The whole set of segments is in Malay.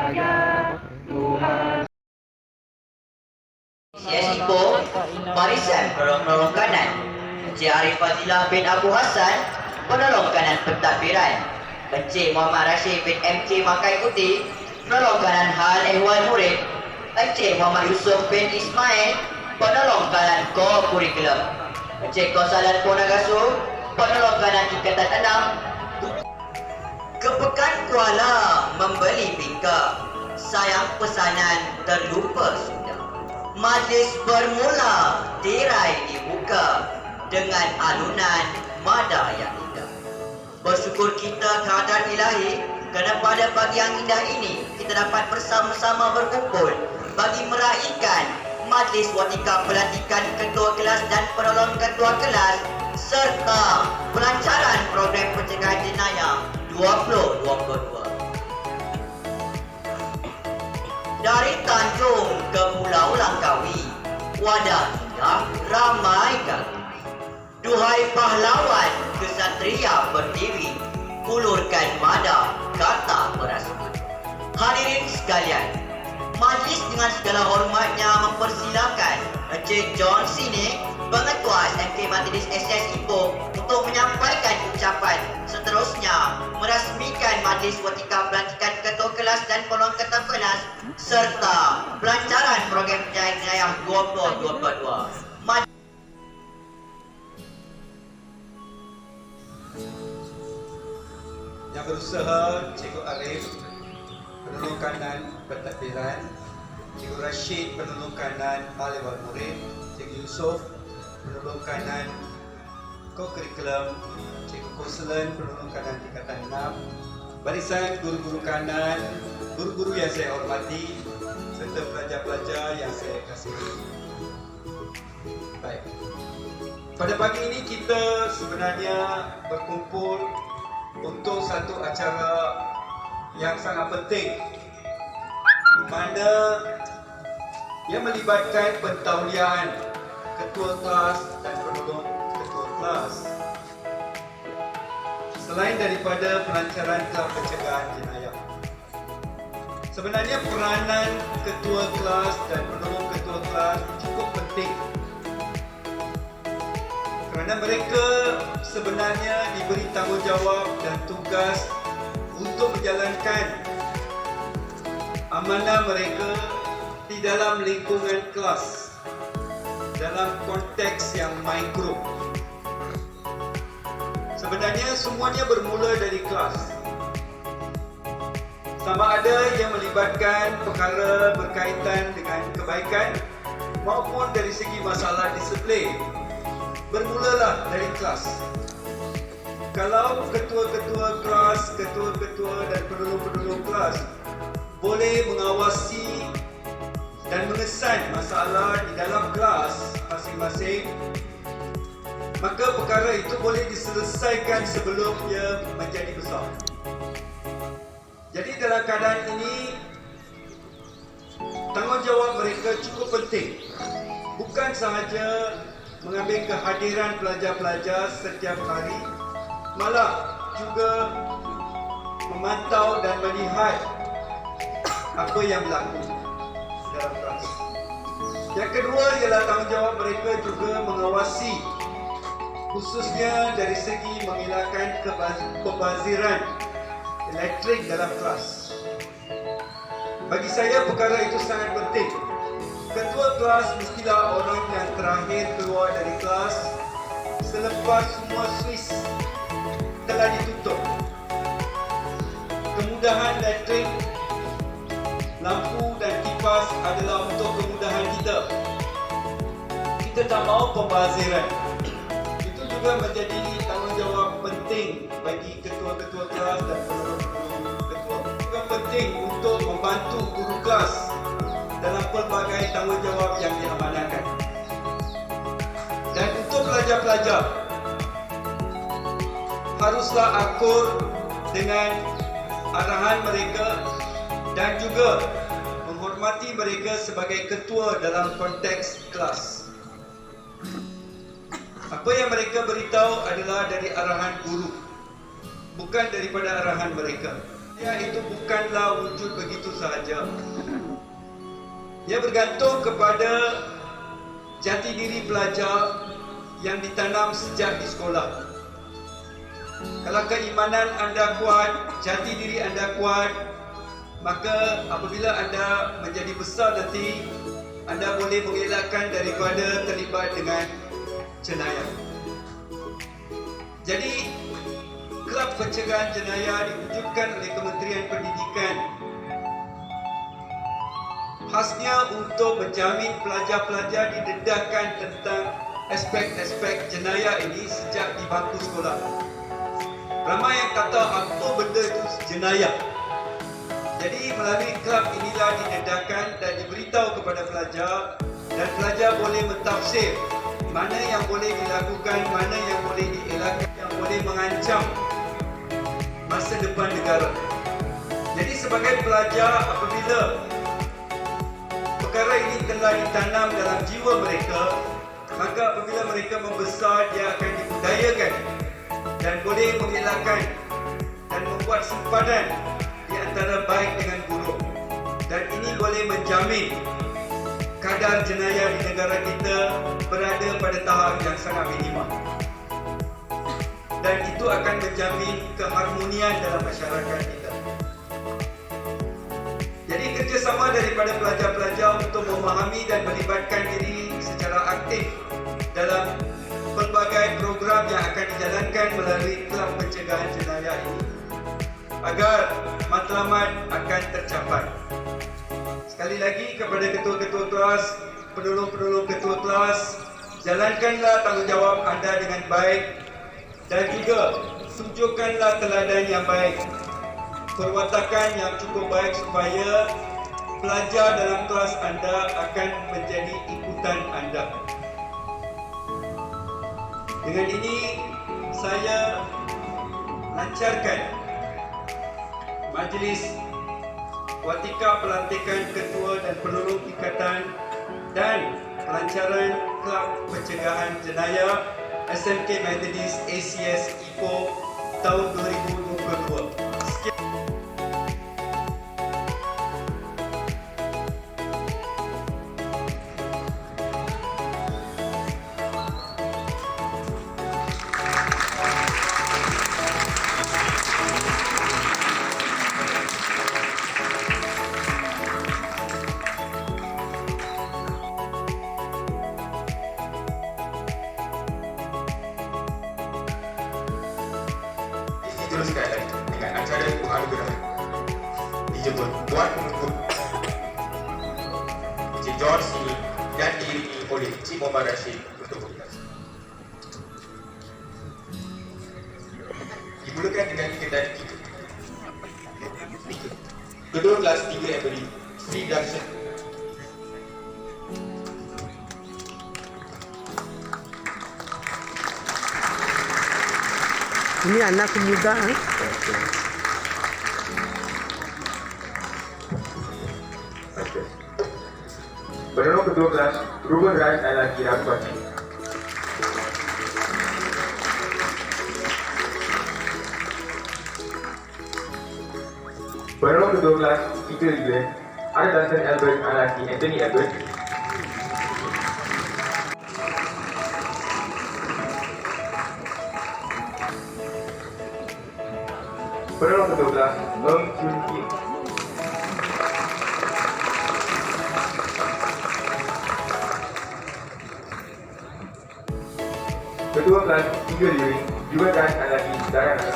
cahaya Tuhan. Siasipo, Barisan Penolong Kanan Encik Arif Fazilah bin Abu Hassan, Penolong Kanan Pentadbiran. Encik Muhammad Rashid bin MK Makai Putih, Penolong Kanan Hal Ehwal Murid. Encik Muhammad Yusuf bin Ismail, Penolong Kanan Ko Kurikulum. Encik Kausalan Ponagasu, Penolong Kanan Ikatan 6. Ke Pekan Kuala membeli bingka, sayang pesanan terlupa sudah. Majlis bermula, tirai dibuka dengan alunan mada yang indah. Bersyukur kita kehadiran ilahi kerana pada pagi yang indah ini kita dapat bersama-sama berkumpul bagi meraihkan majlis watika pelantikan ketua kelas dan penolong ketua kelas serta pelancaran program pencegahan jenayah 2022. Dari Tanjung ke Pulau Langkawi, wadah indah ramai kali. Duhai pahlawan kesatria berdiri, ulurkan mada kata berasmat. Hadirin sekalian, majlis dengan segala hormatnya mempersilakan Encik John Sine, Pengetua SMK Majlis SS Ipoh untuk menyampaikan ucapan. Seterusnya, merasmikan majlis watika pelantikan ketua kelas dan penolong ketua kelas serta pelancaran program pencegahan jenayah 2022. Yang berusaha Cikgu Arif, Penolong Kanan Pentadbiran, Cikgu Rashid, Penolong Kanan Hal Ehwal Murid, Cikgu Yusuf, Penolong Kanan Co-Kurikulum, Cikgu Kausalan, Penolong Kanan Tingkatan 6, barisan guru-guru kanan, guru-guru yang saya hormati, serta pelajar-pelajar yang saya kasihi. Baik. Pada pagi ini kita sebenarnya berkumpul untuk satu acara yang sangat penting, mana yang melibatkan pentaulian ketua kelas dan penolong ketua kelas. Selain daripada pelancaran kelab pencegahan jenayah, sebenarnya peranan ketua kelas dan penolong ketua kelas cukup penting kerana mereka sebenarnya diberi tanggungjawab dan tugas untuk menjalankan amanah mereka di dalam lingkungan kelas dalam konteks yang mikro. Sebenarnya semuanya bermula dari kelas. Sama ada yang melibatkan perkara berkaitan dengan kebaikan maupun dari segi masalah disiplin, bermulalah dari kelas. Kalau ketua-ketua kelas, ketua-ketua dan penolong-penolong kelas boleh mengawasi dan mengesan masalah di dalam kelas masing-masing, maka perkara itu boleh diselesaikan sebelum ia menjadi besar. Jadi dalam keadaan ini, tanggungjawab mereka cukup penting. Bukan sahaja mengambil kehadiran pelajar-pelajar setiap hari, malah juga memantau dan melihat apa yang berlaku dalam kelas. Yang kedua ialah tanggungjawab mereka juga mengawasi, khususnya dari segi mengelakkan pembaziran elektrik dalam kelas. Bagi saya perkara itu sangat penting. Ketua kelas mestilah orang yang terakhir keluar dari kelas selepas semua switch telah ditutup. Kemudahan elektrik, lampu dan kipas adalah untuk kemudahan kita. Kita tak mahu pembaziran. Itu juga menjadi tanggungjawab penting bagi ketua-ketua kelas dan penolong-penolong ketua. Juga penting untuk membantu guru kelas dalam pelbagai tanggungjawab yang diamanahkan. Dan untuk pelajar-pelajar, haruslah akur dengan arahan mereka dan juga menghormati mereka sebagai ketua dalam konteks kelas. Apa yang mereka beritahu adalah dari arahan guru, bukan daripada arahan mereka. Dia itu bukanlah wujud begitu sahaja. Ia bergantung kepada jati diri pelajar yang ditanam sejak di sekolah. Kalau keimanan anda kuat, jati diri anda kuat, maka apabila anda menjadi besar nanti, anda boleh mengelakkan daripada terlibat dengan jenayah. Jadi, Kelab Pencegahan Jenayah diwujudkan oleh Kementerian Pendidikan khasnya untuk menjamin pelajar-pelajar didedahkan tentang aspek-aspek jenayah ini sejak di bangku sekolah. Ramai yang kata apa benda itu jenayah. Jadi melalui kelab inilah didedahkan dan diberitahu kepada pelajar, dan pelajar boleh mentafsir mana yang boleh dilakukan, mana yang boleh dielakkan, yang boleh mengancam masa depan negara. Jadi sebagai pelajar, apabila perkara ini telah ditanam dalam jiwa mereka, maka apabila mereka membesar, dia akan dibudayakan dan boleh mengelakkan dan membuat simpanan di antara baik dengan buruk. Dan ini boleh menjamin kadar jenayah di negara kita berada pada tahap yang sangat minimum. Dan itu akan menjamin keharmonian dalam masyarakat kita. Jadi kerjasama daripada pelajar-pelajar untuk memahami dan melibatkan diri secara aktif dalam pelbagai program yang akan dijalankan melalui Kelab Pencegahan Jenayah ini, agar matlamat akan tercapai. Sekali lagi kepada ketua-ketua kelas, penolong-penolong ketua kelas, jalankanlah tanggungjawab anda dengan baik dan juga tunjukkanlah teladan yang baik, perwatakan yang cukup baik supaya pelajar dalam kelas anda akan menjadi ikutan anda. Dengan ini saya lancarkan majlis watika pelantikan ketua dan penolong ikatan dan pelancaran Kelab Pencegahan Jenayah SMK Methodist ACS Ipoh tahun 2022. Sekian. Diteruskan lagi dengan acara penganugerahan dijemput Tuan Pengukur Encik George ini dan diiringi oleh Encik Muhammad Rashid untuk berkata. Dimulakan dengan iketan kita. Kedua kelas 3 yang beri Sri Darshan. Ini anak muda, Penolong ketua kelas Ruben Raj Alaki Rampati. Penolong ketua kelas Peter Iben ada Duncan Albert Alaki Anthony Albert. Penolong ketua kelas Eng Chun Kim. Ketua kelas 3 Liring juga dan Alaki Darana.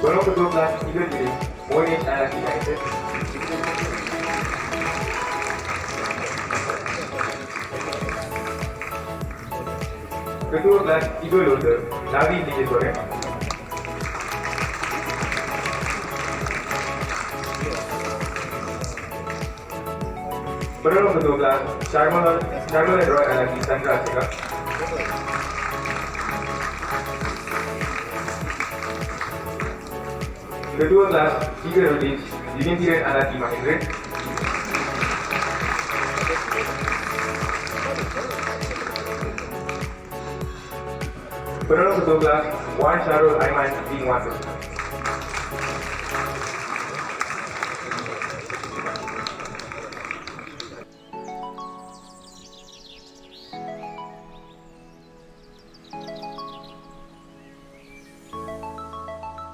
Penolong ketua kelas 3 Liring Moinis Alaki United. Ketua kelas 3 Loader Navi Dikit Goreng. Penolong ketua kelas Charmalan Roy Alaki Sandra Asika. Ketua kelas 3 Rodin Dinitiran Alaki Mahindra. Penolong Ketua Kelas Wan Syarul Aiman bin Wasu.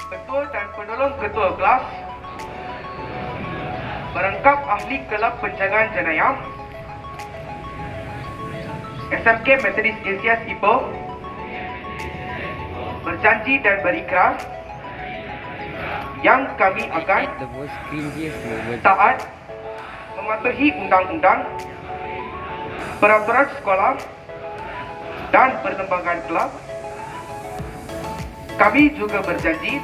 Ketua dan penolong ketua kelas, merangkap ahli kelab penjagaan jenayah, SMK Methodist JCS Ipoh, berjanji dan berikrar yang kami akan taat, mematuhi undang-undang, peraturan sekolah dan perkembangan kelab. Kami juga berjanji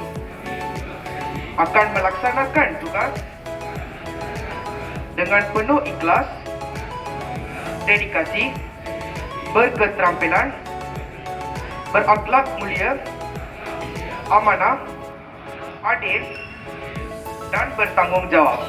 akan melaksanakan tugas dengan penuh ikhlas, dedikasi, berketerampilan, berakhlak mulia, amanah, adil, dan bertanggungjawab.